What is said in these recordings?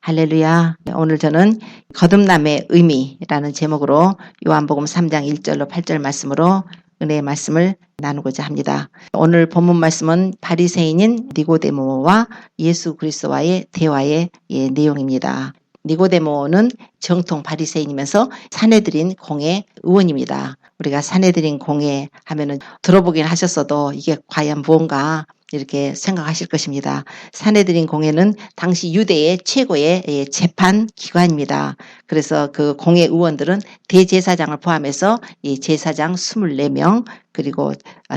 할렐루야. 오늘 저는 거듭남의 의미라는 제목으로 요한복음 3장 1절로 8절 말씀으로 은혜의 말씀을 나누고자 합니다. 오늘 본문 말씀은 바리새인인 니고데모와 예수 그리스도와의 대화의 내용입니다. 니고데모는 정통 바리새인이면서 산헤드린 공회 의원입니다. 우리가 산헤드린 공회 하면은 들어보긴 하셨어도 이게 과연 무언가 이렇게 생각하실 것입니다. 산헤드린 공회는 당시 유대의 최고의 재판 기관입니다. 그래서 그 공회 의원들은 대제사장을 포함해서 이 제사장 24명, 그리고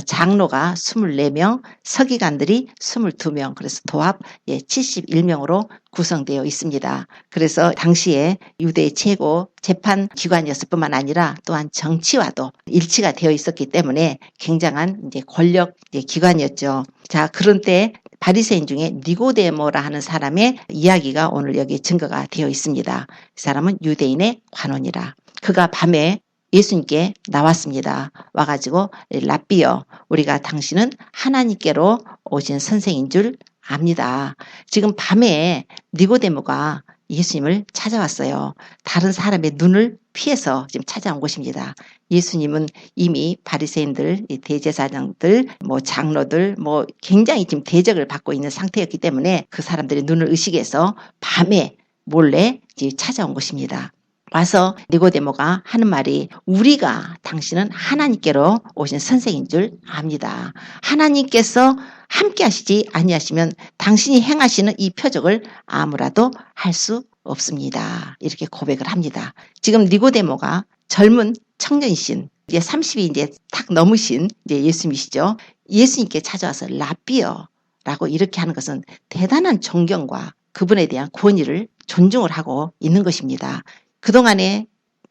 장로가 24명, 서기관들이 22명, 그래서 도합 71명으로 구성되어 있습니다. 그래서 당시에 유대의 최고 재판 기관이었을 뿐만 아니라 또한 정치와도 일치가 되어 있었기 때문에 굉장한 이제 권력 기관이었죠. 자, 그런 때 바리새인 중에 니고데모라 하는 사람의 이야기가 오늘 여기 증거가 되어 있습니다. 이 사람은 유대인의 관원이라. 그가 밤에 예수님께 나왔습니다. 와가지고 랍비여, 우리가 당신은 하나님께로 오신 선생인 줄 압니다. 지금 밤에 니고데모가 예수님을 찾아왔어요. 다른 사람의 눈을 피해서 지금 찾아온 것입니다. 예수님은 이미 바리새인들, 대제사장들, 장로들, 굉장히 지금 대적을 받고 있는 상태였기 때문에 그 사람들의 눈을 의식해서 밤에 몰래 찾아온 것입니다. 와서 니고데모가 하는 말이, 우리가 당신은 하나님께로 오신 선생인 줄 압니다. 하나님께서 함께 하시지 아니하시면 당신이 행하시는 이 표적을 아무라도 할 수 없습니다. 이렇게 고백을 합니다. 지금 니고데모가 젊은 청년이신, 이제 30이 이제 탁 넘으신 이제 예수님이시죠. 예수님께 찾아와서 랍비여라고 이렇게 하는 것은 대단한 존경과 그분에 대한 권위를 존중을 하고 있는 것입니다. 그동안에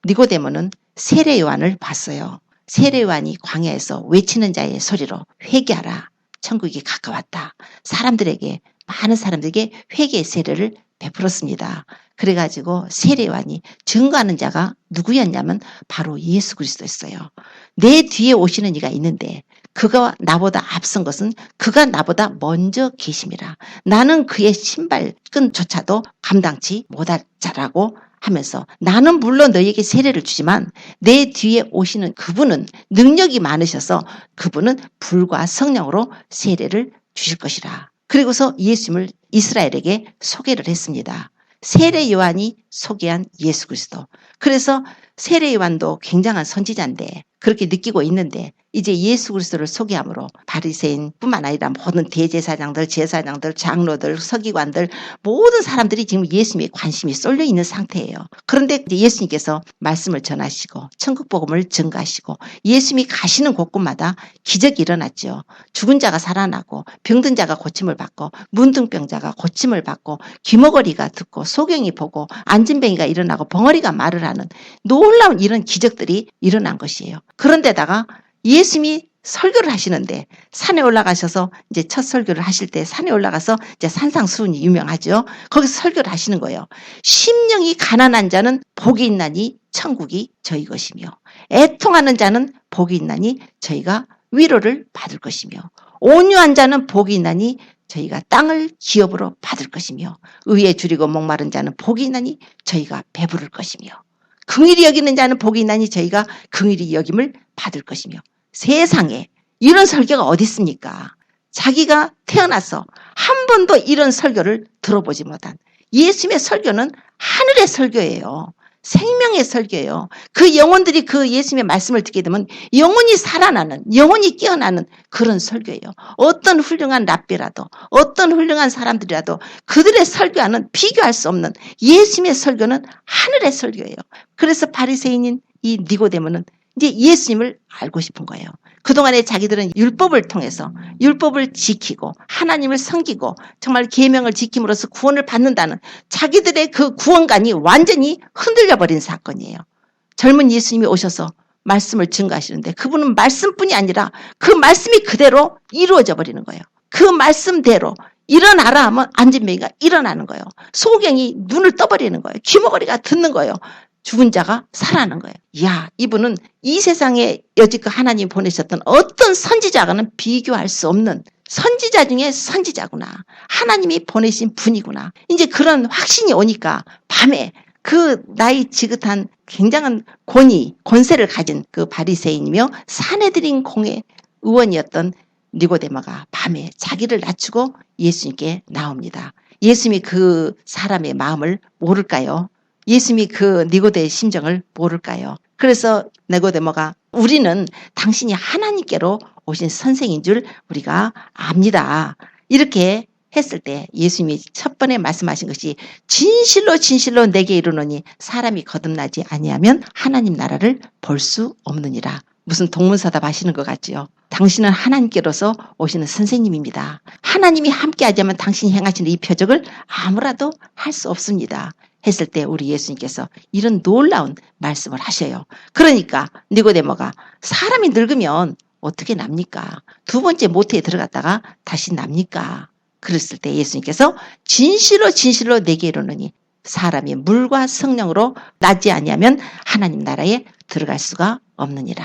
니고데모는 세례 요한을 봤어요. 세례 요한이 광야에서 외치는 자의 소리로 회개하라, 천국이 가까웠다. 많은 사람들에게 회개의 세례를 베풀었습니다. 그래가지고 세례 요한이 증거하는 자가 누구였냐면 바로 예수 그리스도였어요. 내 뒤에 오시는 이가 있는데 그가 나보다 앞선 것은 그가 나보다 먼저 계심이라. 나는 그의 신발끈조차도 감당치 못할 자라고 하면서, 나는 물론 너에게 세례를 주지만 내 뒤에 오시는 그분은 능력이 많으셔서 그분은 불과 성령으로 세례를 주실 것이라. 그리고서 예수님을 이스라엘에게 소개를 했습니다. 세례 요한이 소개한 예수 그리스도. 그래서 세례 요한도 굉장한 선지자인데 그렇게 느끼고 있는데 이제 예수 그리스도를 소개함으로 바리새인뿐만 아니라 모든 대제사장들, 제사장들, 장로들, 서기관들, 모든 사람들이 지금 예수님에 관심이 쏠려 있는 상태예요. 그런데 이제 예수님께서 말씀을 전하시고 천국 복음을 증거하시고 예수님이 가시는 곳곳마다 기적이 일어났죠. 죽은 자가 살아나고 병든 자가 고침을 받고 문둥병자가 고침을 받고 귀머거리가 듣고 소경이 보고 안진뱅이가 일어나고 벙어리가 말을 하는 놀라운 이런 기적들이 일어난 것이에요. 그런데다가 예수님이 설교를 하시는데 산에 올라가셔서 이제 첫 설교를 하실 때 산에 올라가서 이제 산상수훈이 유명하죠. 거기서 설교를 하시는 거예요. 심령이 가난한 자는 복이 있나니 천국이 저희 것이며, 애통하는 자는 복이 있나니 저희가 위로를 받을 것이며, 온유한 자는 복이 있나니 저희가 땅을 기업으로 받을 것이며, 의에 줄이고 목마른 자는 복이 있나니 저희가 배부를 것이며, 긍휼히 여기는 자는 복이 있나니 저희가 긍휼히 여김을 받을 것이며. 세상에 이런 설교가 어디 있습니까? 자기가 태어나서 한 번도 이런 설교를 들어보지 못한 예수님의 설교는 하늘의 설교예요. 생명의 설교예요. 그 영혼들이 그 예수님의 말씀을 듣게 되면 영혼이 살아나는, 영혼이 깨어나는 그런 설교예요. 어떤 훌륭한 랍비라도, 어떤 훌륭한 사람들이라도 그들의 설교와는 비교할 수 없는 예수님의 설교는 하늘의 설교예요. 그래서 바리새인인 이 니고데모는 이제 예수님을 알고 싶은 거예요. 그동안에 자기들은 율법을 통해서 율법을 지키고 하나님을 섬기고 정말 계명을 지킴으로써 구원을 받는다는 자기들의 그 구원관이 완전히 흔들려 버린 사건이에요. 젊은 예수님이 오셔서 말씀을 증거하시는데 그분은 말씀뿐이 아니라 그 말씀이 그대로 이루어져 버리는 거예요. 그 말씀대로 일어나라 하면 안진뱅이가 일어나는 거예요. 소경이 눈을 떠버리는 거예요. 귀머거리가 듣는 거예요. 죽은 자가 살아나는 거예요. 이야, 이분은 이 세상에 여지껏 하나님 보내셨던 어떤 선지자와는 비교할 수 없는 선지자 중에 선지자구나. 하나님이 보내신 분이구나. 이제 그런 확신이 오니까 밤에 그 나이 지긋한 굉장한 권세를 가진 그 바리새인이며 사내들인 공의 의원이었던 니고데모가 밤에 자기를 낮추고 예수님께 나옵니다. 예수님이 그 사람의 마음을 모를까요? 예수님이 그 니고데의 심정을 모를까요? 그래서 니고데모가 우리는 당신이 하나님께로 오신 선생인 줄 우리가 압니다. 이렇게 했을 때 예수님이 첫 번에 말씀하신 것이 진실로 진실로 내게 이르노니 사람이 거듭나지 아니하면 하나님 나라를 볼 수 없느니라. 무슨 동문서답 하시는 것 같지요. 당신은 하나님께로서 오시는 선생님입니다. 하나님이 함께하자면 당신이 행하시는 이 표적을 아무라도 할 수 없습니다. 했을 때 우리 예수님께서 이런 놀라운 말씀을 하셔요. 그러니까 니고데모가 사람이 늙으면 어떻게 납니까? 두 번째 모태에 들어갔다가 다시 납니까? 그랬을 때 예수님께서 진실로 진실로 내게 이르노니 사람이 물과 성령으로 나지 아니하면 하나님 나라에 들어갈 수가 없느니라.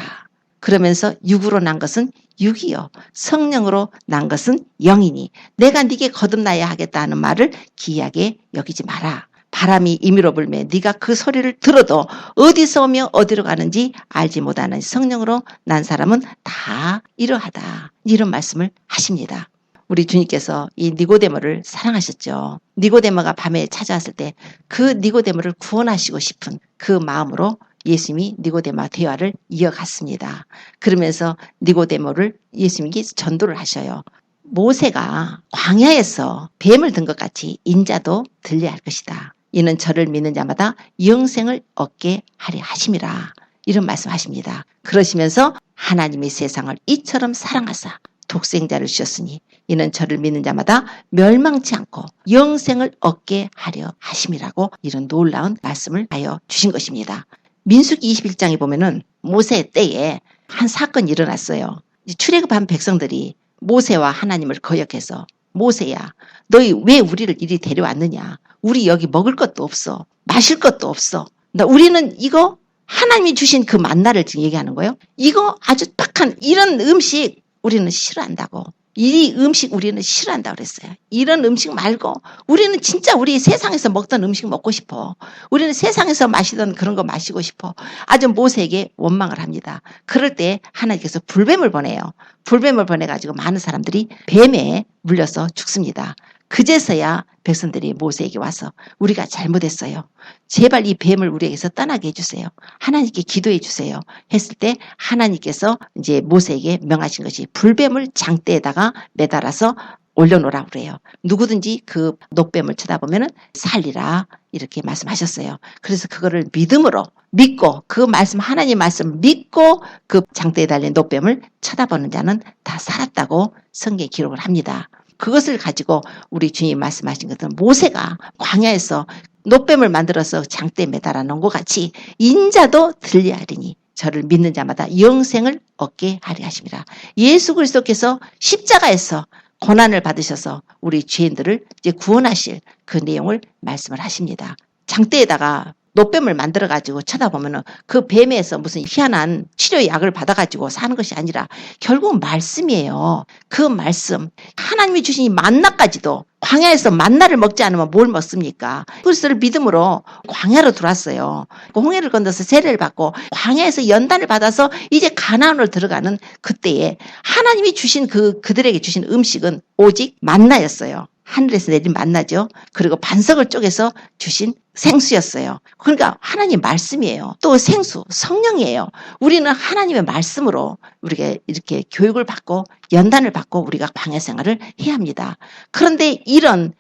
그러면서 육으로 난 것은 육이요 성령으로 난 것은 영이니 내가 네게 거듭나야 하겠다는 말을 기이하게 여기지 마라. 바람이 임의로 불매 네가 그 소리를 들어도 어디서 오며 어디로 가는지 알지 못하는 성령으로 난 사람은 다 이러하다. 이런 말씀을 하십니다. 우리 주님께서 이 니고데모를 사랑하셨죠. 니고데모가 밤에 찾아왔을 때 그 니고데모를 구원하시고 싶은 그 마음으로 예수님이 니고데모와 대화를 이어갔습니다. 그러면서 니고데모를 예수님이 전도를 하셔요. 모세가 광야에서 뱀을 든 것 같이 인자도 들려야 할 것이다. 이는 저를 믿는 자마다 영생을 얻게 하려 하심이라. 이런 말씀하십니다. 그러시면서 하나님이 세상을 이처럼 사랑하사 독생자를 주셨으니 이는 저를 믿는 자마다 멸망치 않고 영생을 얻게 하려 하심이라고 이런 놀라운 말씀을 하여 주신 것입니다. 민수기 21장에 보면은 모세 때에 한 사건이 일어났어요. 출애굽한 백성들이 모세와 하나님을 거역해서 모세야 너희 왜 우리를 이리 데려왔느냐. 우리 여기 먹을 것도 없어. 마실 것도 없어. 우리는 이거 하나님이 주신 그 만나를 지금 얘기하는 거예요. 이거 아주 빡한 이런 음식 우리는 싫어한다고. 이 음식 우리는 싫어한다고 그랬어요. 이런 음식 말고 우리는 진짜 우리 세상에서 먹던 음식 먹고 싶어. 우리는 세상에서 마시던 그런 거 마시고 싶어. 아주 모세에게 원망을 합니다. 그럴 때 하나님께서 불뱀을 보내요. 불뱀을 보내가지고 많은 사람들이 뱀에 물려서 죽습니다. 그제서야 백성들이 모세에게 와서 우리가 잘못했어요. 제발 이 뱀을 우리에게서 떠나게 해주세요. 하나님께 기도해 주세요. 했을 때 하나님께서 이제 모세에게 명하신 것이 불뱀을 장대에다가 매달아서 올려놓으라고 그래요. 누구든지 그 녹뱀을 쳐다보면 살리라 이렇게 말씀하셨어요. 그래서 그거를 믿음으로 믿고 그 말씀 하나님 말씀을 믿고 그 장대에 달린 녹뱀을 쳐다보는 자는 다 살았다고 성경에 기록을 합니다. 그것을 가지고 우리 주님 말씀하신 것은 모세가 광야에서 녹뱀을 만들어서 장대에 매달아 놓은 것 같이 인자도 들려하리니 저를 믿는 자마다 영생을 얻게 하리 하심이라. 예수 그리스도께서 십자가에서 고난을 받으셔서 우리 죄인들을 이제 구원하실 그 내용을 말씀을 하십니다. 장대에다가 녹뱀을 만들어가지고 쳐다보면은 그 뱀에서 무슨 희한한 치료약을 받아가지고 사는 것이 아니라 결국 말씀이에요. 그 말씀. 하나님이 주신 이 만나까지도 광야에서 만나를 먹지 않으면 뭘 먹습니까? 그리스도를 믿음으로 광야로 들어왔어요. 홍해를 건너서 세례를 받고 광야에서 연단을 받아서 이제 가나안으로 들어가는 그때에 하나님이 주신 그들에게 주신 음식은 오직 만나였어요. 하늘에서 내린 만나죠. 그리고 반석을 쪼개서 주신 생수였어요. 그러니까 하나님 말씀이에요. 또 생수, 성령이에요. 우리는 하나님의 말씀으로 우리가 이렇게 교육을 받고 연단을 받고 우리가 광야 생활을 해야 합니다. 그런데 이런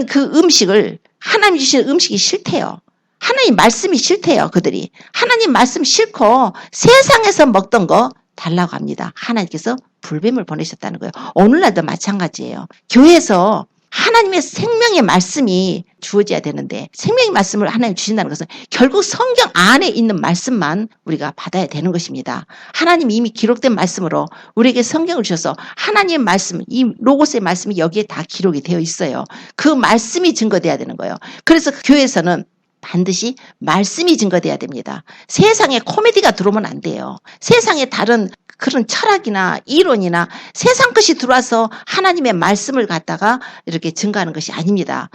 그 음식을 하나님 주신 음식이 싫대요. 하나님 말씀이 싫대요. 그들이. 하나님 말씀 싫고 세상에서 먹던 거 달라고 합니다. 하나님께서 불뱀을 보내셨다는 거예요. 오늘날도 마찬가지예요. 교회에서 하나님의 생명의 말씀이 주어져야 되는데 생명의 말씀을 하나님 주신다는 것은 결국 성경 안에 있는 말씀만 우리가 받아야 되는 것입니다. 하나님이 이미 기록된 말씀으로 우리에게 성경을 주셔서 하나님의 말씀, 이 로고스의 말씀이 여기에 다 기록이 되어 있어요. 그 말씀이 증거돼야 되는 거예요. 그래서 교회에서는 반드시 말씀이 증거돼야 됩니다. 세상에 코미디가 들어오면 안 돼요. 세상에 다른 그런 철학이나 이론이나 세상 것이 들어와서 하나님의 말씀을 갖다가 이렇게 증거하는 것이 아닙니다.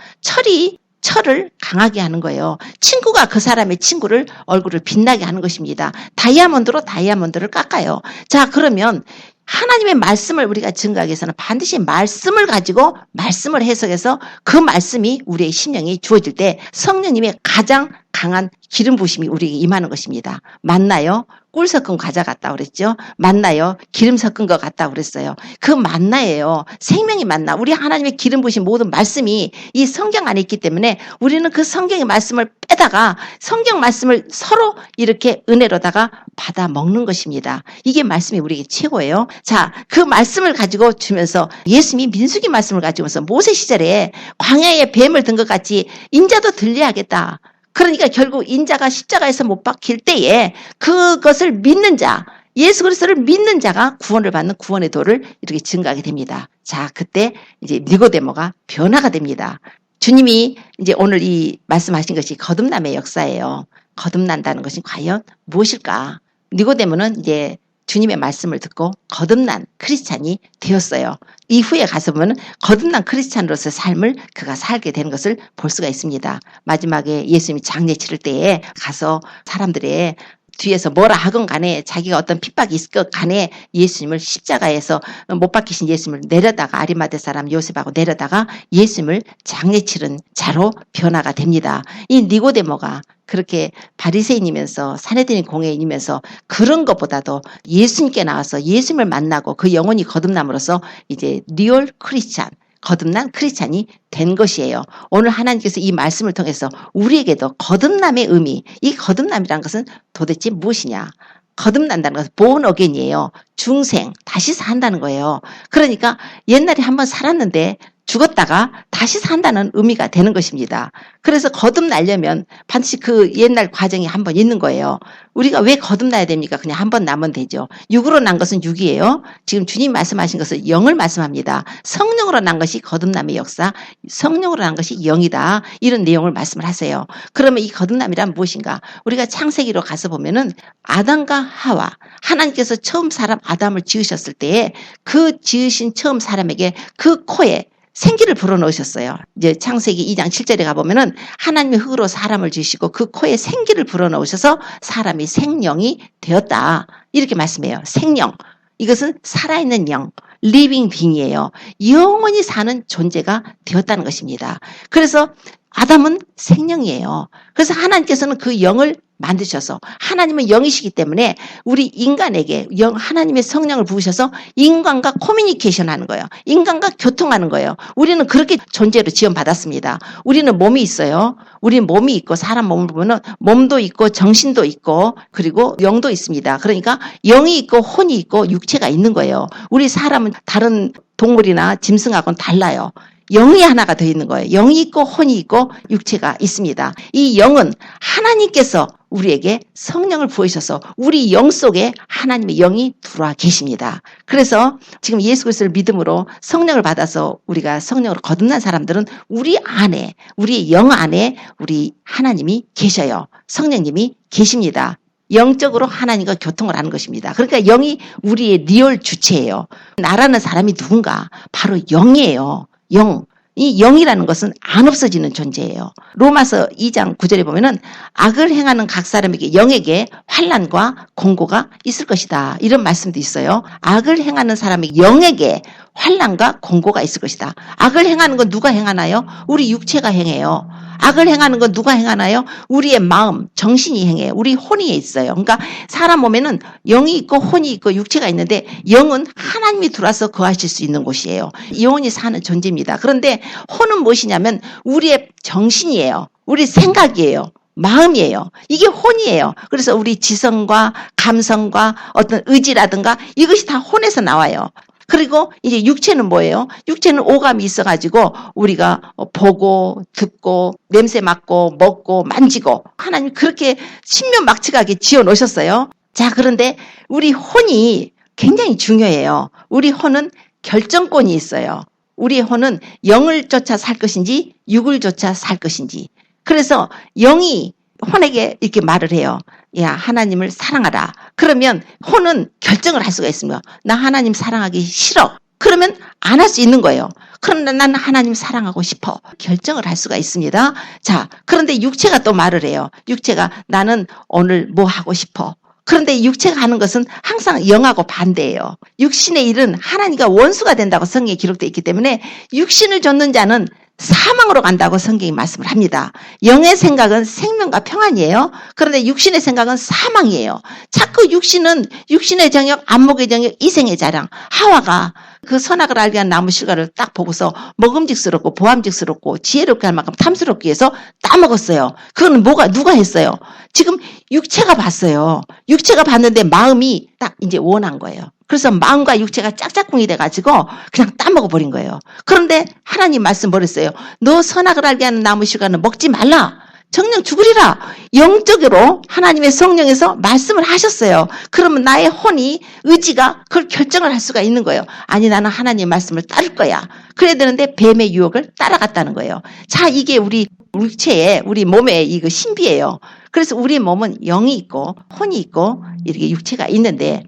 철을 강하게 하는 거예요. 친구가 그 사람의 친구를 얼굴을 빛나게 하는 것입니다. 다이아몬드로 다이아몬드를 깎아요. 자, 그러면 하나님의 말씀을 우리가 증거하기 위해서는 반드시 말씀을 가지고 말씀을 해석해서 그 말씀이 우리의 심령에 주어질 때 성령님의 가장 강한 기름 부으심이 우리에게 임하는 것입니다. 맞나요? 꿀 섞은 과자 같다고 그랬죠. 맞나요? 기름 섞은 것 같다고 그랬어요. 그 만나예요. 생명이 만나. 우리 하나님의 기름 부으신 모든 말씀이 이 성경 안에 있기 때문에 우리는 그 성경의 말씀을 빼다가 성경 말씀을 서로 이렇게 은혜로다가 받아 먹는 것입니다. 이게 말씀이 우리에게 최고예요. 자, 그 말씀을 가지고 주면서 예수님이 민수기 말씀을 가지고서 모세 시절에 광야에 뱀을 든 것 같이 인자도 들려야겠다. 그러니까 결국 인자가 십자가에서 못 박힐 때에 그것을 믿는 자, 예수 그리스도를 믿는 자가 구원을 받는 구원의 도를 이렇게 증가하게 됩니다. 자, 그때 이제 니고데모가 변화가 됩니다. 주님이 이제 오늘 이 말씀하신 것이 거듭남의 역사예요. 거듭난다는 것이 과연 무엇일까? 니고데모는 이제 주님의 말씀을 듣고 거듭난 크리스찬이 되었어요. 이후에 가서 보면 거듭난 크리스찬으로서의 삶을 그가 살게 되는 것을 볼 수가 있습니다. 마지막에 예수님이 장례 치를 때에 가서 사람들의 뒤에서 뭐라 하건 간에 자기가 어떤 핍박이 있을 것 간에 예수님을 십자가에서 못 박히신 예수님을 내려다가 아리마대 사람 요셉하고 내려다가 예수님을 장례 치른 자로 변화가 됩니다. 이 니고데모가 그렇게 바리새인이면서 사내들인 공회인이면서 그런 것보다도 예수님께 나와서 예수님을 만나고 그 영혼이 거듭남으로써 이제 리얼 크리스찬, 거듭난 크리스찬이 된 것이에요. 오늘 하나님께서 이 말씀을 통해서 우리에게도 거듭남의 의미, 이 거듭남이라는 것은 도대체 무엇이냐? 거듭난다는 것은 born again이에요. 중생, 다시 산다는 거예요. 그러니까 옛날에 한번 살았는데 죽었다가 다시 산다는 의미가 되는 것입니다. 그래서 거듭나려면 반드시 그 옛날 과정이 한 번 있는 거예요. 우리가 왜 거듭나야 됩니까? 그냥 한 번 나면 되죠. 육으로 난 것은 육이에요. 지금 주님 말씀하신 것은 영을 말씀합니다. 성령으로 난 것이 거듭남의 역사, 성령으로 난 것이 영이다. 이런 내용을 말씀을 하세요. 그러면 이 거듭남이란 무엇인가? 우리가 창세기로 가서 보면은 아담과 하와, 하나님께서 처음 사람 아담을 지으셨을 때에 그 지으신 처음 사람에게 그 코에 생기를 불어넣으셨어요. 이제 창세기 2장 7절에 가보면은 하나님의 흙으로 사람을 지으시고 그 코에 생기를 불어넣으셔서 사람이 생령이 되었다. 이렇게 말씀해요. 생령. 이것은 살아있는 영, living being이에요. 영원히 사는 존재가 되었다는 것입니다. 그래서 아담은 생령이에요. 그래서 하나님께서는 그 영을 만드셔서 하나님은 영이시기 때문에 우리 인간에게 하나님의 성령을 부으셔서 인간과 커뮤니케이션 하는 거예요. 인간과 교통하는 거예요. 우리는 그렇게 존재로 지원받았습니다. 우리는 몸이 있어요. 우리는 몸이 있고 사람 몸을 보면 몸도 있고 정신도 있고 그리고 영도 있습니다. 그러니까 영이 있고 혼이 있고 육체가 있는 거예요. 우리 사람은 다른 동물이나 짐승하고는 달라요. 영이 하나가 더 있는 거예요. 영이 있고 혼이 있고 육체가 있습니다. 이 영은 하나님께서 우리에게 성령을 부으셔서 우리 영 속에 하나님의 영이 들어와 계십니다. 그래서 지금 예수 그리스도를 믿음으로 성령을 받아서 우리가 성령으로 거듭난 사람들은 우리 안에, 우리 영 안에 우리 하나님이 계셔요. 성령님이 계십니다. 영적으로 하나님과 교통을 하는 것입니다. 그러니까 영이 우리의 리얼 주체예요. 나라는 사람이 누군가? 바로 영이에요. 영. 이 영이라는 것은 안 없어지는 존재예요. 로마서 2장 9절에 보면은 악을 행하는 각 사람에게 영에게 환난과 공고가 있을 것이다. 이런 말씀도 있어요. 악을 행하는 사람에게 영에게 환난과 공고가 있을 것이다. 악을 행하는 건 누가 행하나요? 우리 육체가 행해요. 악을 행하는 건 누가 행하나요? 우리의 마음, 정신이 행해요. 우리 혼이 있어요. 그러니까 사람 몸에는 영이 있고 혼이 있고 육체가 있는데 영은 하나님이 들어와서 거하실 수 있는 곳이에요. 영혼이 사는 존재입니다. 그런데 혼은 무엇이냐면 우리의 정신이에요. 우리 생각이에요. 마음이에요. 이게 혼이에요. 그래서 우리 지성과 감성과 어떤 의지라든가 이것이 다 혼에서 나와요. 그리고 이제 육체는 뭐예요? 육체는 오감이 있어가지고 우리가 보고 듣고 냄새 맡고 먹고 만지고 하나님 그렇게 신면막측하게 지어놓으셨어요. 자, 그런데 우리 혼이 굉장히 중요해요. 우리 혼은 결정권이 있어요. 우리의 혼은 영을 쫓아 살 것인지 육을 쫓아 살 것인지 그래서 영이 혼에게 이렇게 말을 해요. 야, 하나님을 사랑하라. 그러면 혼은 결정을 할 수가 있습니다. 나 하나님 사랑하기 싫어. 그러면 안 할 수 있는 거예요. 그런데 나는 하나님 사랑하고 싶어. 결정을 할 수가 있습니다. 자, 그런데 육체가 또 말을 해요. 육체가 나는 오늘 뭐 하고 싶어. 그런데 육체가 하는 것은 항상 영하고 반대예요. 육신의 일은 하나님과 원수가 된다고 성경에 기록되어 있기 때문에 육신을 좇는 자는 사망으로 간다고 성경이 말씀을 합니다. 영의 생각은 생명과 평안이에요. 그런데 육신의 생각은 사망이에요. 자꾸 육신의 정욕, 안목의 정욕, 이생의 자랑. 하와가 그 선악을 알게 한 나무 실과를 딱 보고서 먹음직스럽고 보암직스럽고 지혜롭게 할 만큼 탐스럽기 위해서 따먹었어요. 그건 누가 했어요? 지금 육체가 봤어요. 육체가 봤는데 마음이 딱 이제 원한 거예요. 그래서 마음과 육체가 짝짝꿍이 돼가지고 그냥 따먹어버린 거예요. 그런데 하나님 말씀 뭐랬어요? 너 선악을 알게 하는 나무 실과는 먹지 말라. 정령 죽으리라. 영적으로 하나님의 성령에서 말씀을 하셨어요. 그러면 나의 혼이 의지가 그걸 결정을 할 수가 있는 거예요. 아니 나는 하나님의 말씀을 따를 거야. 그래야 되는데 뱀의 유혹을 따라갔다는 거예요. 자, 이게 우리 육체의 우리 몸의 이거 신비예요. 그래서 우리 몸은 영이 있고 혼이 있고 이렇게 육체가 있는데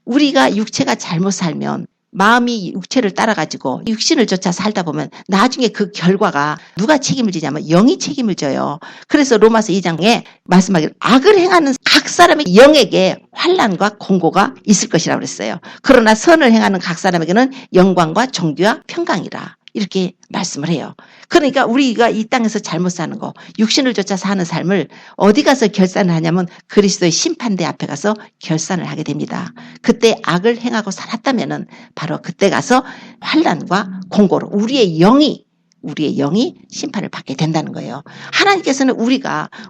우리가 육체가 잘못 살면 마음이 육체를 따라가지고 육신을 쫓아 살다 보면 나중에 그 결과가 누가 책임을 지냐면 영이 책임을 져요. 그래서 로마서 2장에 말씀하기를 악을 행하는 각 사람의 영에게 환난과 공고가 있을 것이라고 그랬어요. 그러나 선을 행하는 각 사람에게는 영광과 존귀와 평강이라. 이렇게 말씀을 해요. 그러니까 우리가 이 땅에서 잘못 사는 거, 육신을 쫓아 사는 삶을 어디 가서 결산을 하냐면 그리스도의 심판대 앞에 가서 결산을 하게 됩니다. 그때 악을 행하고 살았다면은 바로 그때 가서 환난과 공고로 우리의 영이 심판을 받게 된다는 거예요. 하나님께서는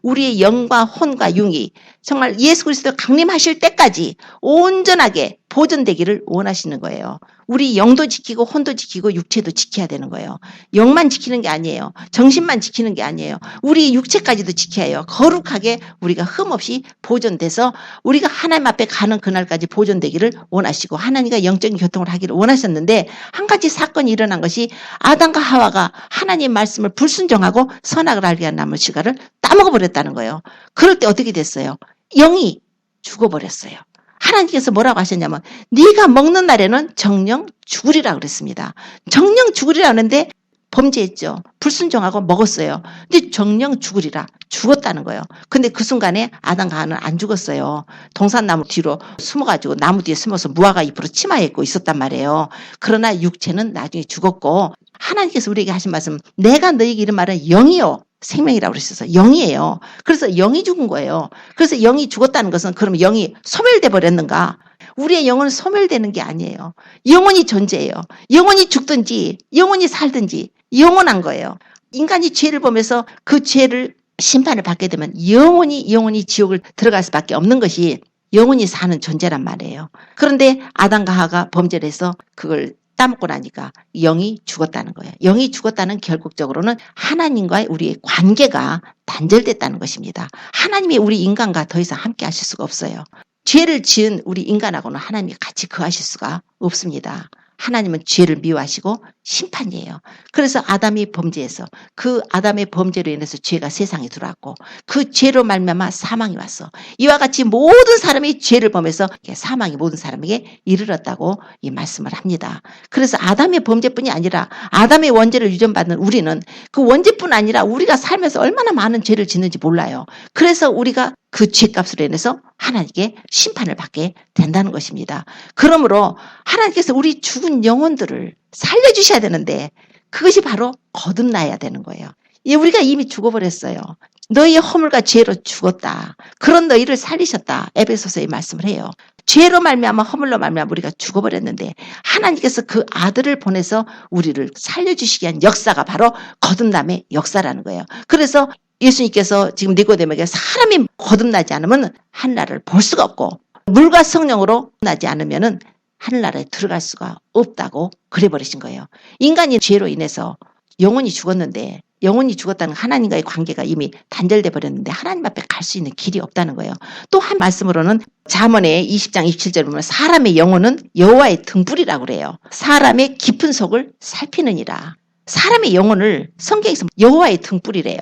우리의 영과 혼과 육이 정말 예수 그리스도 강림하실 때까지 온전하게 보존되기를 원하시는 거예요. 우리 영도 지키고 혼도 지키고 육체도 지켜야 되는 거예요. 영만 지키는 게 아니에요. 정신만 지키는 게 아니에요. 우리 육체까지도 지켜야 해요. 거룩하게 우리가 흠없이 보존돼서 우리가 하나님 앞에 가는 그날까지 보존되기를 원하시고 하나님과 영적인 교통을 하기를 원하셨는데 한 가지 사건이 일어난 것이 아담과 하와가 하나님의 말씀을 불순종하고 선악을 알게 한 나무 실과를 따먹어버렸다는 거예요. 그럴 때 어떻게 됐어요? 영이 죽어버렸어요. 하나님께서 뭐라고 하셨냐면 네가 먹는 날에는 정령 죽으리라 그랬습니다. 정령 죽으리라 하는데 범죄했죠. 불순종하고 먹었어요. 근데 정령 죽으리라. 죽었다는 거예요. 근데 그 순간에 아담과 하와는 안 죽었어요. 동산나무 뒤로 숨어가지고 나무 뒤에 숨어서 무화과 잎으로 치마 입고 있었단 말이에요. 그러나 육체는 나중에 죽었고 하나님께서 우리에게 하신 말씀 내가 너에게 이런 말은 영이요. 생명이라고 그러셔서 영이에요. 그래서 영이 죽은 거예요. 그래서 영이 죽었다는 것은 그럼 영이 소멸돼 버렸는가? 우리의 영은 소멸되는 게 아니에요. 영원히 존재해요. 영원히 죽든지 영원히 살든지 영원한 거예요. 인간이 죄를 범해서 그 죄를 심판을 받게 되면 영원히 지옥을 들어갈 수밖에 없는 것이 영원히 사는 존재란 말이에요. 그런데 아담과 하와가 범죄를 해서 그걸 따먹고 나니까 영이 죽었다는 거예요. 영이 죽었다는 결국적으로는 하나님과의 우리의 관계가 단절됐다는 것입니다. 하나님이 우리 인간과 더 이상 함께 하실 수가 없어요. 죄를 지은 우리 인간하고는 하나님이 같이 거하실 수가 없습니다. 하나님은 죄를 미워하시고 심판이에요. 그래서 아담이 범죄해서 그 아담의 범죄로 인해서 죄가 세상에 들어왔고 그 죄로 말미암아 사망이 왔어. 이와 같이 모든 사람이 죄를 범해서 사망이 모든 사람에게 이르렀다고 이 말씀을 합니다. 그래서 아담의 범죄뿐이 아니라 아담의 원죄를 유전받는 우리는 그 원죄뿐 아니라 우리가 살면서 얼마나 많은 죄를 짓는지 몰라요. 그래서 우리가 그 죄값으로 인해서 하나님께 심판을 받게 된다는 것입니다. 그러므로 하나님께서 우리 죽은 영혼들을 살려주셔야 되는데 그것이 바로 거듭나야 되는 거예요. 우리가 이미 죽어버렸어요. 너희의 허물과 죄로 죽었다. 그런 너희를 살리셨다. 에베소서에 말씀을 해요. 죄로 말미암아 허물로 말미암아 우리가 죽어버렸는데 하나님께서 그 아들을 보내서 우리를 살려주시기 위한 역사가 바로 거듭남의 역사라는 거예요. 그래서 예수님께서 지금 니고데모에게 사람이 거듭나지 않으면 하늘나라를 볼 수가 없고 물과 성령으로 나지 않으면 하늘나라에 들어갈 수가 없다고 그래버리신 거예요. 인간이 죄로 인해서 영혼이 죽었는데 영혼이 죽었다는 하나님과의 관계가 이미 단절돼 버렸는데 하나님 앞에 갈 수 있는 길이 없다는 거예요. 또 한 말씀으로는 잠언의 20장 27절 보면 사람의 영혼은 여호와의 등불이라고 그래요. 사람의 깊은 속을 살피느니라. 사람의 영혼을 성경에서 여호와의 등불이래요.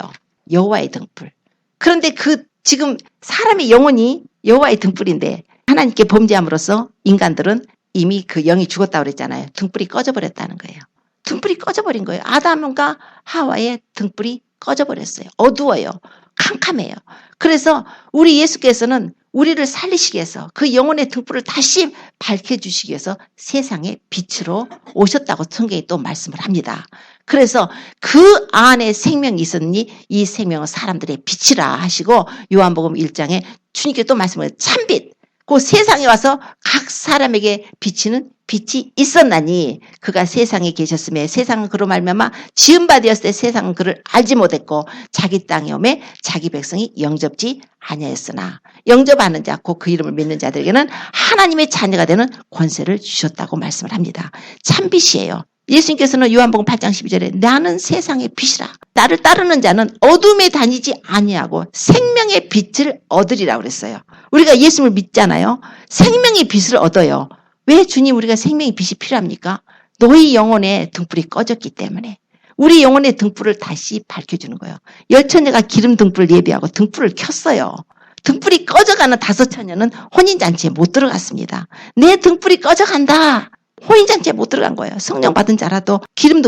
여호와의 등불. 그런데 지금 사람의 영혼이 여호와의 등불인데 하나님께 범죄함으로써 인간들은 이미 그 영이 죽었다고 그랬잖아요. 등불이 꺼져버렸다는 거예요. 등불이 꺼져버린 거예요. 아담과 하와의 등불이 꺼져버렸어요. 어두워요. 캄캄해요. 그래서 우리 예수께서는 우리를 살리시기 위해서 그 영혼의 등불을 다시 밝혀주시기 위해서 세상의 빛으로 오셨다고 성경이 또 말씀을 합니다. 그래서 그 안에 생명이 있었니 이 생명은 사람들의 빛이라 하시고 요한복음 1장에 주님께 또 말씀을 참빛 그 세상에 와서 각 사람에게 비치는 빛이 있었나니 그가 세상에 계셨으며 세상은 그로 말미암아 지은 바 되었을 때 세상은 그를 알지 못했고 자기 땅에 오매 자기 백성이 영접지 아니하였으나 영접하는 자 곧 그 이름을 믿는 자들에게는 하나님의 자녀가 되는 권세를 주셨다고 말씀을 합니다. 참빛이에요. 예수님께서는 요한복음 8장 12절에 나는 세상의 빛이라 나를 따르는 자는 어둠에 다니지 아니하고 생명의 빛을 얻으리라고 그랬어요. 우리가 예수님을 믿잖아요. 생명의 빛을 얻어요. 왜 주님 우리가 생명의 빛이 필요합니까? 너희 영혼의 등불이 꺼졌기 때문에 우리 영혼의 등불을 다시 밝혀주는 거예요. 열처녀가 기름 등불을 예비하고 등불을 켰어요. 등불이 꺼져가는 다섯 처녀는 혼인잔치에 못 들어갔습니다. 내 등불이 꺼져간다. 혼인잔치에 못 들어간 거예요. 성령 받은 자라도 기름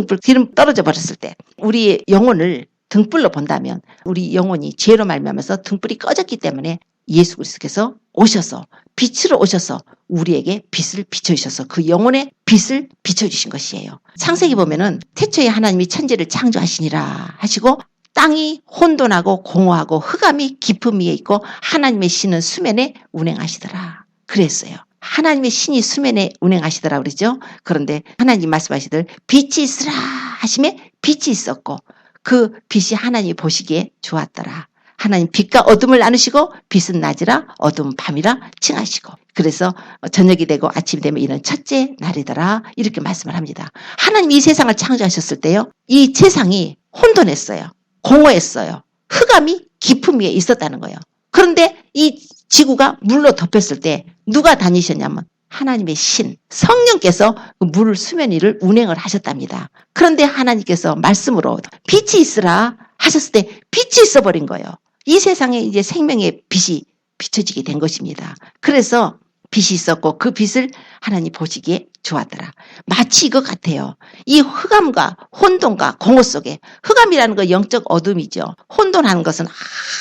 떨어져 버렸을 때 우리 영혼을 등불로 본다면 우리 영혼이 죄로 말미암아서 등불이 꺼졌기 때문에 예수 그리스도께서 오셔서 빛으로 오셔서 우리에게 빛을 비춰주셔서 그 영혼의 빛을 비춰주신 것이에요. 창세기 보면은 태초에 하나님이 천지를 창조하시니라 하시고 땅이 혼돈하고 공허하고 흑암이 깊음 위에 있고 하나님의 신은 수면에 운행하시더라 그랬어요. 하나님의 신이 수면에 운행하시더라 그러죠. 그런데 하나님 말씀하시들 빛이 있으라 하심에 빛이 있었고 그 빛이 하나님이 보시기에 좋았더라. 하나님 빛과 어둠을 나누시고 빛은 낮이라 어둠은 밤이라 칭하시고 그래서 저녁이 되고 아침이 되면 이는 첫째 날이더라 이렇게 말씀을 합니다. 하나님이 이 세상을 창조하셨을 때요. 이 세상이 혼돈했어요. 공허했어요. 흑암이 깊음 위에 있었다는 거예요. 그런데 이 지구가 물로 덮였을 때 누가 다니셨냐면 하나님의 신 성령께서 그 물 수면 위를 운행을 하셨답니다. 그런데 하나님께서 말씀으로 빛이 있으라 하셨을 때 빛이 있어버린 거예요. 이 세상에 이제 생명의 빛이 비춰지게 된 것입니다. 그래서 빛이 있었고 그 빛을 하나님 보시기에 좋았더라. 마치 이것 같아요. 이 흑암과 혼돈과 공허 속에 흑암이라는 거 영적 어둠이죠. 혼돈하는 것은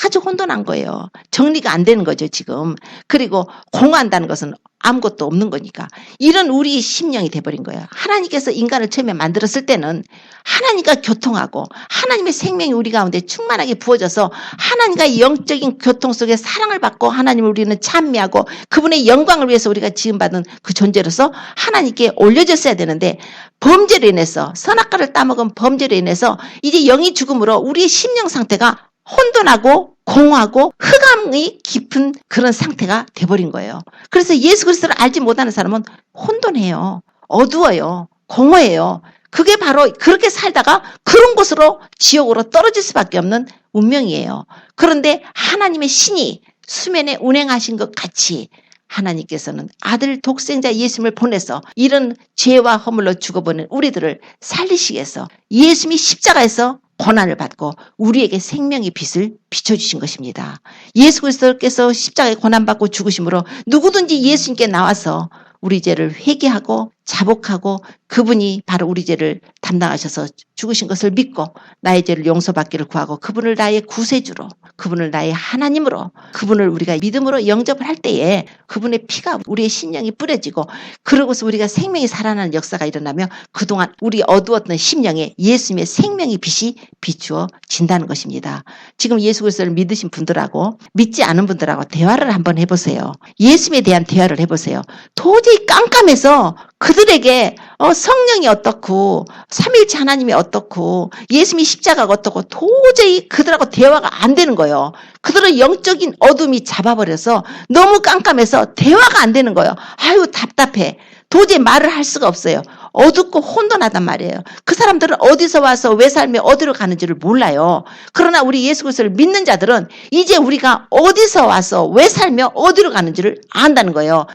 아주 혼돈한 거예요. 정리가 안 되는 거죠 지금. 그리고 공허한다는 것은 아무것도 없는 거니까 이런 우리 심령이 돼버린 거예요. 하나님께서 인간을 처음에 만들었을 때는 하나님과 교통하고 하나님의 생명이 우리 가운데 충만하게 부어져서 하나님과 영적인 교통 속에 사랑을 받고 하나님을 우리는 찬미하고 그분의 영광을 위해서 우리가 지음받은 그 존재로서 하나님께 올려졌어야 되는데 범죄로 인해서 선악과를 따먹은 범죄로 인해서 이제 영이 죽음으로 우리의 심령 상태가 혼돈하고 공허하고 흑암이 깊은 그런 상태가 돼버린 거예요. 그래서 예수 그리스도를 알지 못하는 사람은 혼돈해요. 어두워요. 공허해요. 그게 바로 그렇게 살다가 그런 곳으로 지옥으로 떨어질 수밖에 없는 운명이에요. 그런데 하나님의 신이 수면에 운행하신 것 같이 하나님께서는 아들 독생자 예수님을 보내서 이런 죄와 허물로 죽어버린 우리들을 살리시기 위해서 예수님이 십자가에서 고난을 받고 우리에게 생명의 빛을 비춰주신 것입니다. 예수 그리스도께서 십자가에 고난받고 죽으심으로 누구든지 예수님께 나와서 우리 죄를 회개하고 자복하고 그분이 바로 우리 죄를 담당하셔서 죽으신 것을 믿고 나의 죄를 용서받기를 구하고 그분을 나의 구세주로 그분을 나의 하나님으로 그분을 우리가 믿음으로 영접을 할 때에 그분의 피가 우리의 심령이 뿌려지고 그러고서 우리가 생명이 살아나는 역사가 일어나며 그동안 우리 어두웠던 심령에 예수님의 생명의 빛이 비추어진다는 것입니다. 지금 예수 그리스도를 믿으신 분들하고 믿지 않은 분들하고 대화를 한번 해보세요. 예수님에 대한 대화를 해보세요. 도저히 깜깜해서 그들에게 성령이 어떻고 삼위일체 하나님이 어떻고 예수님이 십자가가 어떻고 도저히 그들하고 대화가 안 되는 거예요. 그들은 영적인 어둠이 잡아버려서 너무 깜깜해서 대화가 안 되는 거예요. 아유 답답해. 도저히 말을 할 수가 없어요. 어둡고 혼돈하단 말이에요. 그 사람들은 어디서 와서 왜 살며 어디로 가는지를 몰라요. 그러나 우리 예수 그리스도를 믿는 자들은 이제 우리가 어디서 와서 왜 살며 어디로 가는지를 안다는 거예요.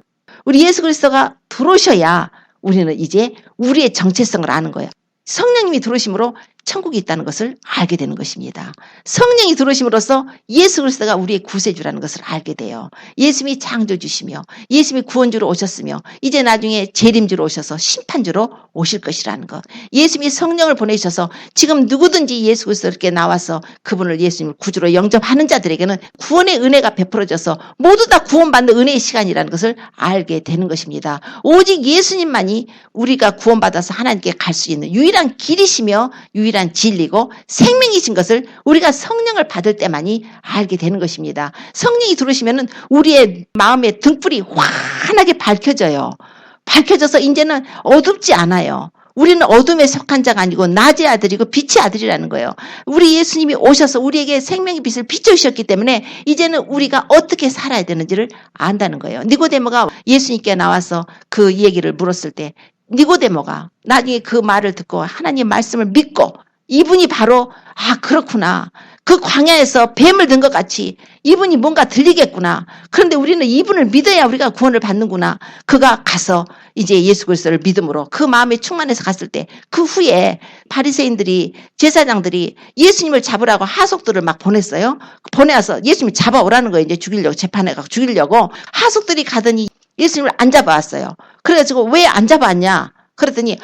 우리 예수 그리스도가 들어오셔야 우리는 이제 우리의 정체성을 아는 거예요. 성령님이 들어오심으로 천국이 있다는 것을 알게 되는 것입니다. 성령이 들어오심으로써 예수 그리스도가 우리의 구세주라는 것을 알게 돼요. 예수님이 창조주시며 예수님이 구원주로 오셨으며 이제 나중에 재림주로 오셔서 심판주로 오실 것이라는 것. 예수님이 성령을 보내셔서 지금 누구든지 예수 그리스도께 나와서 그분을 예수님을 구주로 영접하는 자들에게는 구원의 은혜가 베풀어져서 모두 다 구원받는 은혜의 시간이라는 것을 알게 되는 것입니다. 오직 예수님만이 우리가 구원받아서 하나님께 갈 수 있는 유일한 길이시며 유일한 진리고 생명이신 것을 우리가 성령을 받을 때만이 알게 되는 것입니다. 성령이 들어오시면은 우리의 마음의 등불이 환하게 밝혀져요. 밝혀져서 이제는 어둡지 않아요. 우리는 어둠에 속한 자가 아니고 낮의 아들이고 빛의 아들이라는 거예요. 우리 예수님이 오셔서 우리에게 생명의 빛을 비춰주셨기 때문에 이제는 우리가 어떻게 살아야 되는지를 안다는 거예요. 니고데모가 예수님께 나와서 그 얘기를 물었을 때 니고데모가 나중에 그 말을 듣고 하나님 말씀을 믿고 이분이 바로 그렇구나. 그 광야에서 뱀을 든 것 같이 이분이 뭔가 들리겠구나. 그런데 우리는 이분을 믿어야 우리가 구원을 받는구나. 그가 가서 이제 예수 그리스도를 믿음으로 그 마음에 충만해서 갔을 때 그 후에 바리새인들이 제사장들이 예수님을 잡으라고 하속들을 막 보냈어요. 보내서 예수님을 잡아오라는 거예요. 이제 죽이려고 재판해가지고 죽이려고 하속들이 가더니 예수님을 안 잡아왔어요. 그래가지고 왜 안 잡아왔냐? 그랬더니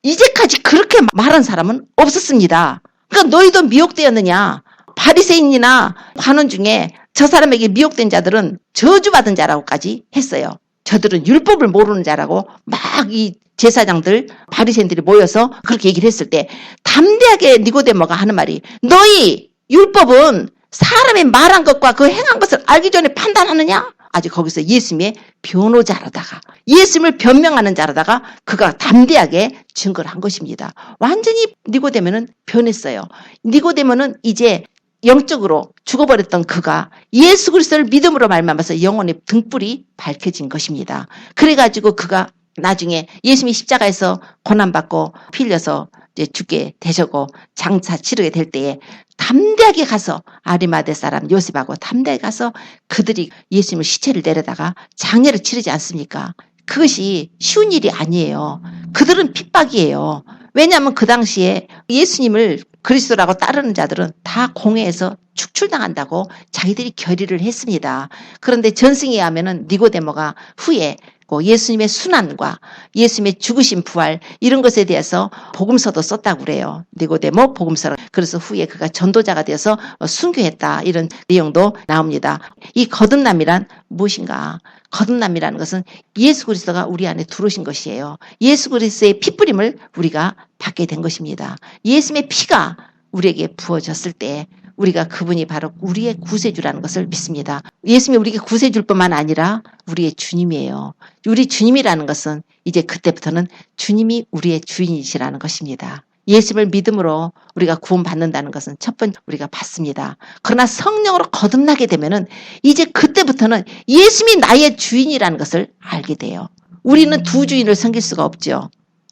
이제까지 그렇게 말한 사람은 없었습니다. 그러니까 너희도 미혹되었느냐? 바리새인이나 관원 중에 저 사람에게 미혹된 자들은 저주받은 자라고까지 했어요. 저들은 율법을 모르는 자라고 막 이 제사장들 바리새인들이 모여서 그렇게 얘기를 했을 때 담대하게 니고데모가 하는 말이 너희 율법은 사람의 말한 것과 그 행한 것을 알기 전에 판단하느냐? 아주 거기서 예수님의 변호자로다가 예수님을 변명하는 자로다가 그가 담대하게 증거를 한 것입니다. 완전히 니고데모는 변했어요. 니고데모는 이제 영적으로 죽어버렸던 그가 예수 그리스도를 믿음으로 말미암아서 영혼의 등불이 밝혀진 것입니다. 그래가지고 그가 나중에 예수님이 십자가에서 고난받고 피 흘려서 이제 죽게 되셨고 장사 치르게 될 때에 담대하게 가서 아리마대 사람 요셉하고 담대하게 가서 그들이 예수님을 시체를 내려다가 장례를 치르지 않습니까? 그것이 쉬운 일이 아니에요. 그들은 핍박이에요. 왜냐하면 그 당시에 예수님을 그리스도라고 따르는 자들은 다 공회에서 축출당한다고 자기들이 결의를 했습니다. 그런데 전승에 의하면은 니고데모가 후에 예수님의 순환과 예수님의 죽으신 부활 이런 것에 대해서 복음서도 썼다고 그래요. 니고데모 복음서를. 그래서 후에 그가 전도자가 되어서 순교했다 이런 내용도 나옵니다. 이 거듭남이란 무엇인가? 거듭남이라는 것은 예수 그리스도가 우리 안에 들어오신 것이에요. 예수 그리스도의 피뿌림을 우리가 받게 된 것입니다. 예수님의 피가 우리에게 부어졌을 때 우리가 그분이 바로 우리의 구세주라는 것을 믿습니다. 예수님이 우리에게 구세주일 뿐만 아니라 우리의 주님이에요. 우리 주님이라는 것은 이제 그때부터는 주님이 우리의 주인이시라는 것입니다. 예수님을 믿음으로 우리가 구원받는다는 것은 첫 번째 우리가 받습니다. 그러나 성령으로 거듭나게 되면은 이제 그때부터는 예수님이 나의 주인이라는 것을 알게 돼요. 우리는 두 주인을 섬길 수가 없죠.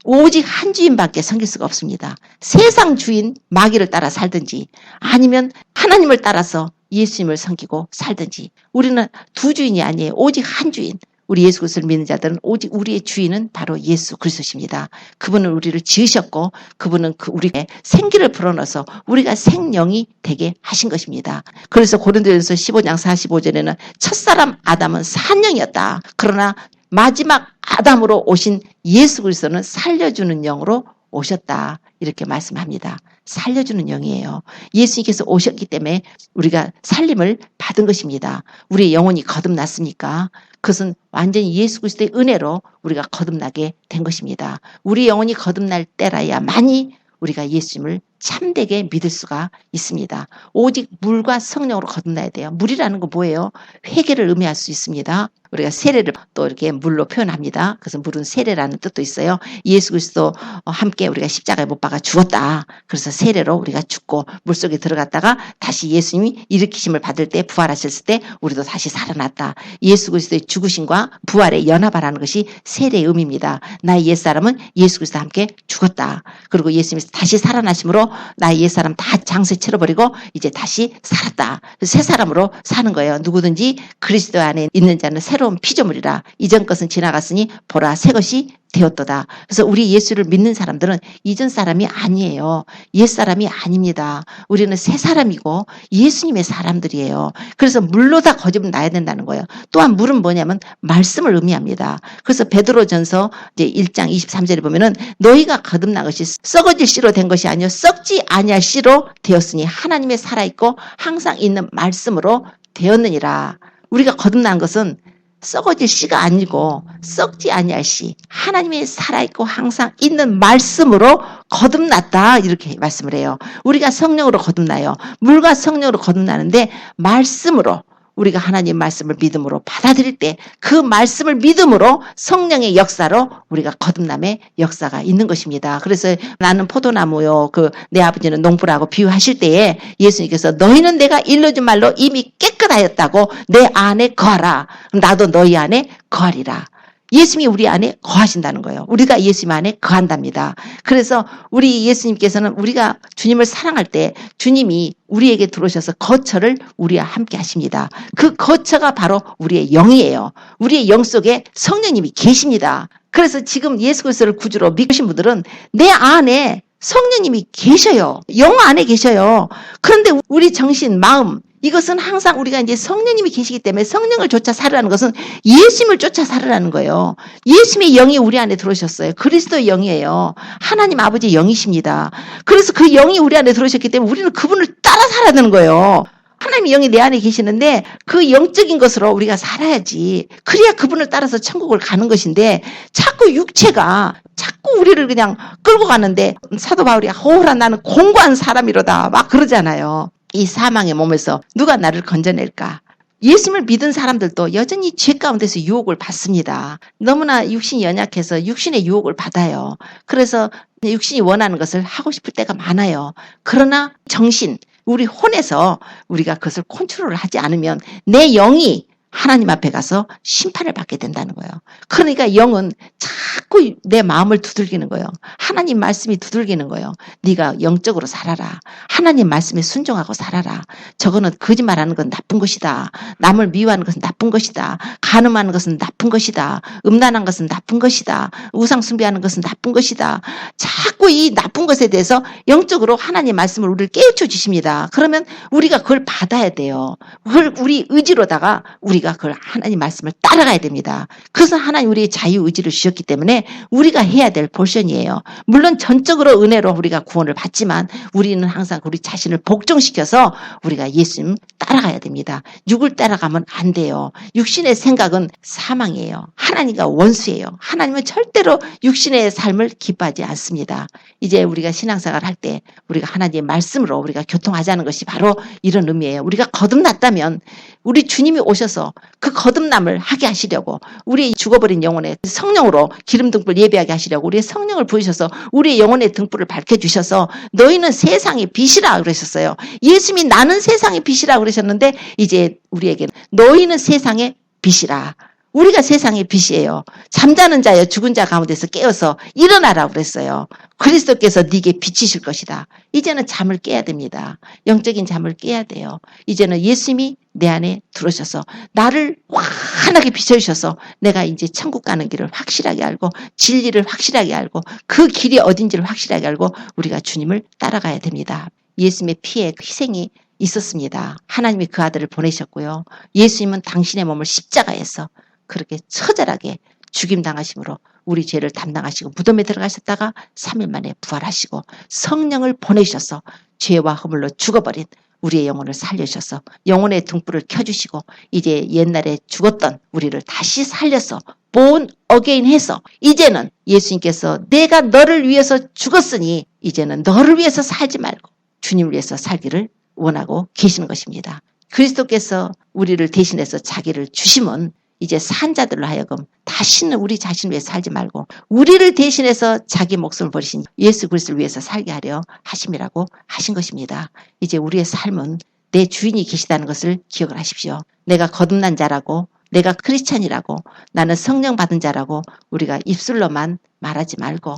오직 한 주인밖에 섬길 수가 없습니다. 세상 주인 마귀를 따라 살든지 아니면 하나님을 따라서 예수님을 섬기고 살든지 우리는 두 주인이 아니에요. 오직 한 주인. 우리 예수 그리스도를 믿는 자들은 오직 우리의 주인은 바로 예수 그리스도십니다. 그분은 우리를 지으셨고 그분은 우리의 생기를 불어넣어서 우리가 생명이 되게 하신 것입니다. 그래서 고린도전서 15장 45절에는 첫사람 아담은 산영이었다. 그러나 마지막 아담으로 오신 예수 그리스도는 살려주는 영으로 오셨다. 이렇게 말씀합니다. 살려주는 영이에요. 예수님께서 오셨기 때문에 우리가 살림을 받은 것입니다. 우리의 영혼이 거듭났습니까? 그것은 완전히 예수 그리스도의 은혜로 우리가 거듭나게 된 것입니다. 우리 영혼이 거듭날 때라야만이 우리가 예수님을 참되게 믿을 수가 있습니다. 오직 물과 성령으로 거듭나야 돼요. 물이라는 건 뭐예요? 회개를 의미할 수 있습니다. 우리가 세례를 또 이렇게 물로 표현합니다. 그래서 물은 세례라는 뜻도 있어요. 예수 그리스도 함께 우리가 십자가에 못 박아 죽었다. 그래서 세례로 우리가 죽고 물속에 들어갔다가 다시 예수님이 일으키심을 받을 때 부활하셨을 때 우리도 다시 살아났다. 예수 그리스도의 죽으심과 부활의 연합하라는 것이 세례의 의미입니다. 나의 옛사람은 예수 그리스도와 함께 죽었다. 그리고 예수님이 다시 살아나심으로 나의 옛사람 다 장세 치러버리고 이제 다시 살았다. 새 사람으로 사는 거예요. 누구든지 그리스도 안에 있는 자는 새로운 피조물이라 이전 것은 지나갔으니 보라 새 것이 되었도다. 그래서 우리 예수를 믿는 사람들은 이전 사람이 아니에요. 옛 사람이 아닙니다. 우리는 새 사람이고 예수님의 사람들이에요. 그래서 물로 다 거듭 나야 된다는 거예요. 또한 물은 뭐냐면 말씀을 의미합니다. 그래서 베드로전서 이제 1장 23절에 보면은 너희가 거듭난 것이 썩어질 씨로 된 것이 아니요 썩지 아니할 씨로 되었으니 하나님의 살아있고 항상 있는 말씀으로 되었느니라. 우리가 거듭난 것은 썩어질 씨가 아니고 썩지 아니할 씨, 하나님이 살아있고 항상 있는 말씀으로 거듭났다 이렇게 말씀을 해요. 우리가 성령으로 거듭나요. 물과 성령으로 거듭나는데 말씀으로 우리가 하나님 말씀을 믿음으로 받아들일 때 그 말씀을 믿음으로 성령의 역사로 우리가 거듭남의 역사가 있는 것입니다. 그래서 나는 포도나무요. 내 아버지는 농부라고 비유하실 때에 예수님께서 너희는 내가 일러준 말로 이미 깨끗하였다고 내 안에 거하라. 나도 너희 안에 거하리라. 예수님이 우리 안에 거하신다는 거예요. 우리가 예수님 안에 거한답니다. 그래서 우리 예수님께서는 우리가 주님을 사랑할 때 주님이 우리에게 들어오셔서 거처를 우리와 함께 하십니다. 그 거처가 바로 우리의 영이에요. 우리의 영 속에 성령님이 계십니다. 그래서 지금 예수 그리스도를 구주로 믿으신 분들은 내 안에 성령님이 계셔요. 영 안에 계셔요. 그런데 우리 정신, 마음 이것은 항상 우리가 이제 성령님이 계시기 때문에 성령을 쫓아 살으라는 것은 예수님을 쫓아 살으라는 거예요. 예수님의 영이 우리 안에 들어오셨어요. 그리스도의 영이에요. 하나님 아버지의 영이십니다. 그래서 그 영이 우리 안에 들어오셨기 때문에 우리는 그분을 따라 살아야 되는 거예요. 하나님의 영이 내 안에 계시는데 그 영적인 것으로 우리가 살아야지. 그래야 그분을 따라서 천국을 가는 것인데 자꾸 육체가 자꾸 우리를 그냥 끌고 가는데 사도 바울이 허울한 나는 공고한 사람이로다 막 그러잖아요. 이 사망의 몸에서 누가 나를 건져낼까? 예수님을 믿은 사람들도 여전히 죄 가운데서 유혹을 받습니다. 너무나 육신이 연약해서 육신의 유혹을 받아요. 그래서 육신이 원하는 것을 하고 싶을 때가 많아요. 그러나 정신, 우리 혼에서 우리가 그것을 컨트롤을 하지 않으면 내 영이 하나님 앞에 가서 심판을 받게 된다는 거예요. 그러니까 영은 자꾸 내 마음을 두들기는 거예요. 하나님 말씀이 두들기는 거예요. 네가 영적으로 살아라. 하나님 말씀에 순종하고 살아라. 저거는 거짓말하는 건 나쁜 것이다. 남을 미워하는 것은 나쁜 것이다. 간음하는 것은 나쁜 것이다. 음란한 것은 나쁜 것이다. 우상 숭배하는 것은 나쁜 것이다. 자꾸 이 나쁜 것에 대해서 영적으로 하나님 말씀을 우리를 깨우쳐 주십니다. 그러면 우리가 그걸 받아야 돼요. 그걸 우리 의지로다가 우리가 그걸 하나님 말씀을 따라가야 됩니다. 그래서 하나님 우리의 자유의지를 주셨기 때문에 우리가 해야 될 포션이에요. 물론 전적으로 은혜로 우리가 구원을 받지만 우리는 항상 우리 자신을 복종시켜서 우리가 예수님 따라가야 됩니다. 육을 따라가면 안 돼요. 육신의 생각은 사망이에요. 하나님과 원수예요. 하나님은 절대로 육신의 삶을 기뻐하지 않습니다. 이제 우리가 신앙생활을 할 때 우리가 하나님의 말씀으로 우리가 교통하자는 것이 바로 이런 의미예요. 우리가 거듭났다면 우리 주님이 오셔서 그 거듭남을 하게 하시려고 우리의 죽어버린 영혼에 성령으로 기름 등불 예배하게 하시려고 우리의 성령을 부으셔서 우리의 영혼의 등불을 밝혀주셔서 너희는 세상의 빛이라 그러셨어요. 예수님이 나는 세상의 빛이라 그러셨는데 이제 우리에게 너희는 세상의 빛이라. 우리가 세상의 빛이에요. 잠자는 자여 죽은 자 가운데서 깨어서 일어나라고 그랬어요. 그리스도께서 네게 비치실 것이다. 이제는 잠을 깨야 됩니다. 영적인 잠을 깨야 돼요. 이제는 예수님이 내 안에 들어오셔서 나를 환하게 비춰주셔서 내가 이제 천국 가는 길을 확실하게 알고 진리를 확실하게 알고 그 길이 어딘지를 확실하게 알고 우리가 주님을 따라가야 됩니다. 예수님의 피에 희생이 있었습니다. 하나님이 그 아들을 보내셨고요. 예수님은 당신의 몸을 십자가에서 그렇게 처절하게 죽임당하심으로 우리 죄를 담당하시고 무덤에 들어가셨다가 3일 만에 부활하시고 성령을 보내셔서 죄와 허물로 죽어버린 우리의 영혼을 살려주셔서 영혼의 등불을 켜주시고 이제 옛날에 죽었던 우리를 다시 살려서 born again 해서 이제는 예수님께서 내가 너를 위해서 죽었으니 이제는 너를 위해서 살지 말고 주님을 위해서 살기를 원하고 계시는 것입니다. 그리스도께서 우리를 대신해서 자기를 주심은 이제 산 자들로 하여금 다시는 우리 자신을 위해 살지 말고 우리를 대신해서 자기 목숨을 버리신 예수 그리스도를 위해서 살게 하려 하심이라고 하신 것입니다. 이제 우리의 삶은 내 주인이 계시다는 것을 기억을 하십시오. 내가 거듭난 자라고 내가 크리스찬이라고 나는 성령 받은 자라고 우리가 입술로만 말하지 말고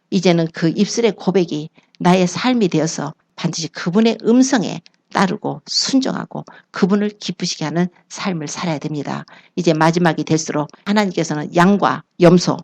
이제는 그 입술의 고백이 나의 삶이 되어서 반드시 그분의 음성에 따르고 순종하고 그분을 기쁘시게 하는 삶을 살아야 됩니다. 이제 마지막이 될수록 하나님께서는 양과 염소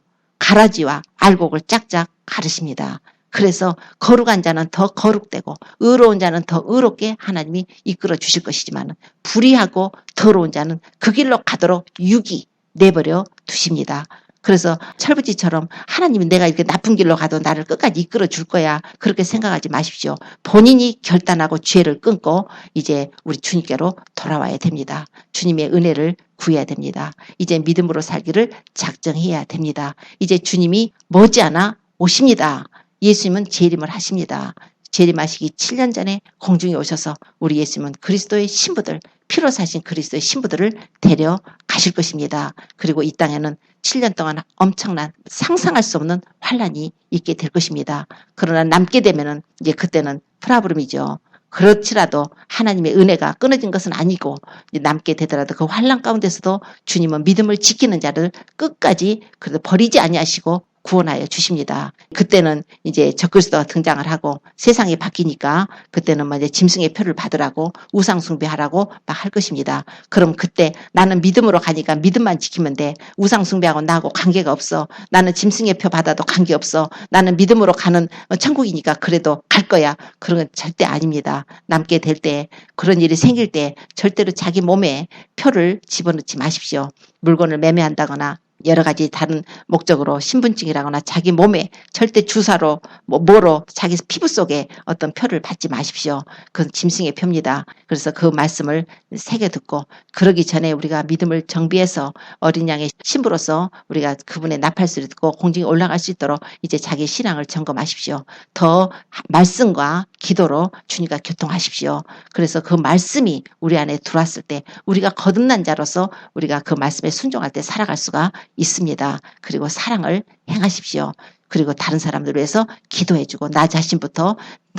가라지와 알곡을 짝짝 가르십니다. 그래서 거룩한 자는 더 거룩되고 의로운 자는 더 의롭게 하나님이 이끌어 주실 것이지만 불의하고 더러운 자는 그 길로 가도록 유기 내버려 두십니다. 그래서 철부지처럼 하나님이 내가 이렇게 나쁜 길로 가도 나를 끝까지 이끌어 줄 거야. 그렇게 생각하지 마십시오. 본인이 결단하고 죄를 끊고 이제 우리 주님께로 돌아와야 됩니다. 주님의 은혜를 구해야 됩니다. 이제 믿음으로 살기를 작정해야 됩니다. 이제 주님이 머지않아 오십니다. 예수님은 재림을 하십니다. 재림하시기 7년 전에 공중에 오셔서 우리 예수님은 그리스도의 신부들, 피로 사신 그리스도의 신부들을 데려가실 것입니다. 그리고 이 땅에는 7년 동안 엄청난 상상할 수 없는 환란이 있게 될 것입니다. 그러나 남게 되면은 이제 그때는 프라브름이죠. 그렇지라도 하나님의 은혜가 끊어진 것은 아니고 남게 되더라도 그 환란 가운데서도 주님은 믿음을 지키는 자를 끝까지 그래도 버리지 아니하시고 구원하여 주십니다. 그때는 이제 적그리스도가 등장을 하고 세상이 바뀌니까 그때는 이제 짐승의 표를 받으라고 우상 숭배하라고 막 할 것입니다. 그럼 그때 나는 믿음으로 가니까 믿음만 지키면 돼. 우상 숭배하고 나하고 관계가 없어. 나는 짐승의 표 받아도 관계없어. 나는 믿음으로 가는 천국이니까 그래도 갈 거야. 그런 건 절대 아닙니다. 남게 될 때 그런 일이 생길 때 절대로 자기 몸에 표를 집어넣지 마십시오. 물건을 매매한다거나 여러 가지 다른 목적으로 신분증이라거나 자기 몸에 절대 주사로 뭐로 자기 피부 속에 어떤 표를 받지 마십시오. 그건 짐승의 표입니다. 그래서 그 말씀을 새겨 듣고 그러기 전에 우리가 믿음을 정비해서 어린 양의 신부로서 우리가 그분의 나팔소리 듣고 공중에 올라갈 수 있도록 이제 자기 신앙을 점검하십시오. 더 말씀과 기도로 주님과 교통하십시오. 그래서 그 말씀이 우리 안에 들어왔을 때 우리가 거듭난 자로서 우리가 그 말씀에 순종할 때 살아갈 수가 있습니다. 그리고 사랑을 행하십시오. 그리고 다른 사람들 위해서 기도해주고 나 자신부터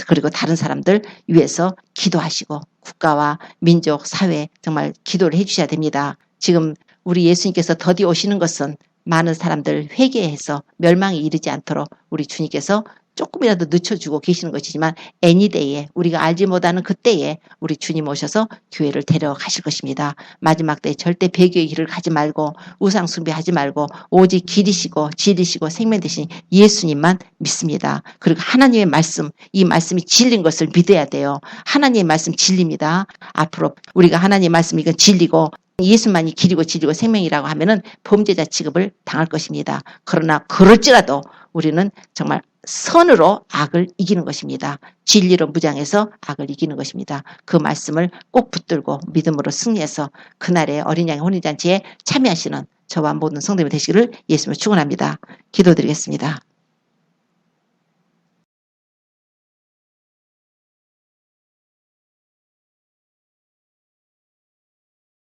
그리고 다른 사람들 위해서 기도하시고 국가와 민족, 사회 정말 기도를 해주셔야 됩니다. 지금 우리 예수님께서 더디 오시는 것은 많은 사람들 회개해서 멸망에 이르지 않도록 우리 주님께서 조금이라도 늦춰주고 계시는 것이지만 애니데이에 우리가 알지 못하는 그때에 우리 주님 오셔서 교회를 데려가실 것입니다. 마지막 때 절대 배교의 길을 가지 말고 우상 숭배하지 말고 오직 길이시고 진리시고 생명 되신 예수님만 믿습니다. 그리고 하나님의 말씀, 이 말씀이 진리인 것을 믿어야 돼요. 하나님의 말씀 진리입니다. 앞으로 우리가 하나님의 말씀 이건 진리고 예수만이 길이고 진리고 생명이라고 하면은 범죄자 취급을 당할 것입니다. 그러나 그럴지라도 우리는 정말 선으로 악을 이기는 것입니다. 진리로 무장해서 악을 이기는 것입니다. 그 말씀을 꼭 붙들고 믿음으로 승리해서 그날의 어린 양의 혼인잔치에 참여하시는 저와 모든 성도님이 되시기를 예수님을 축원합니다. 기도드리겠습니다.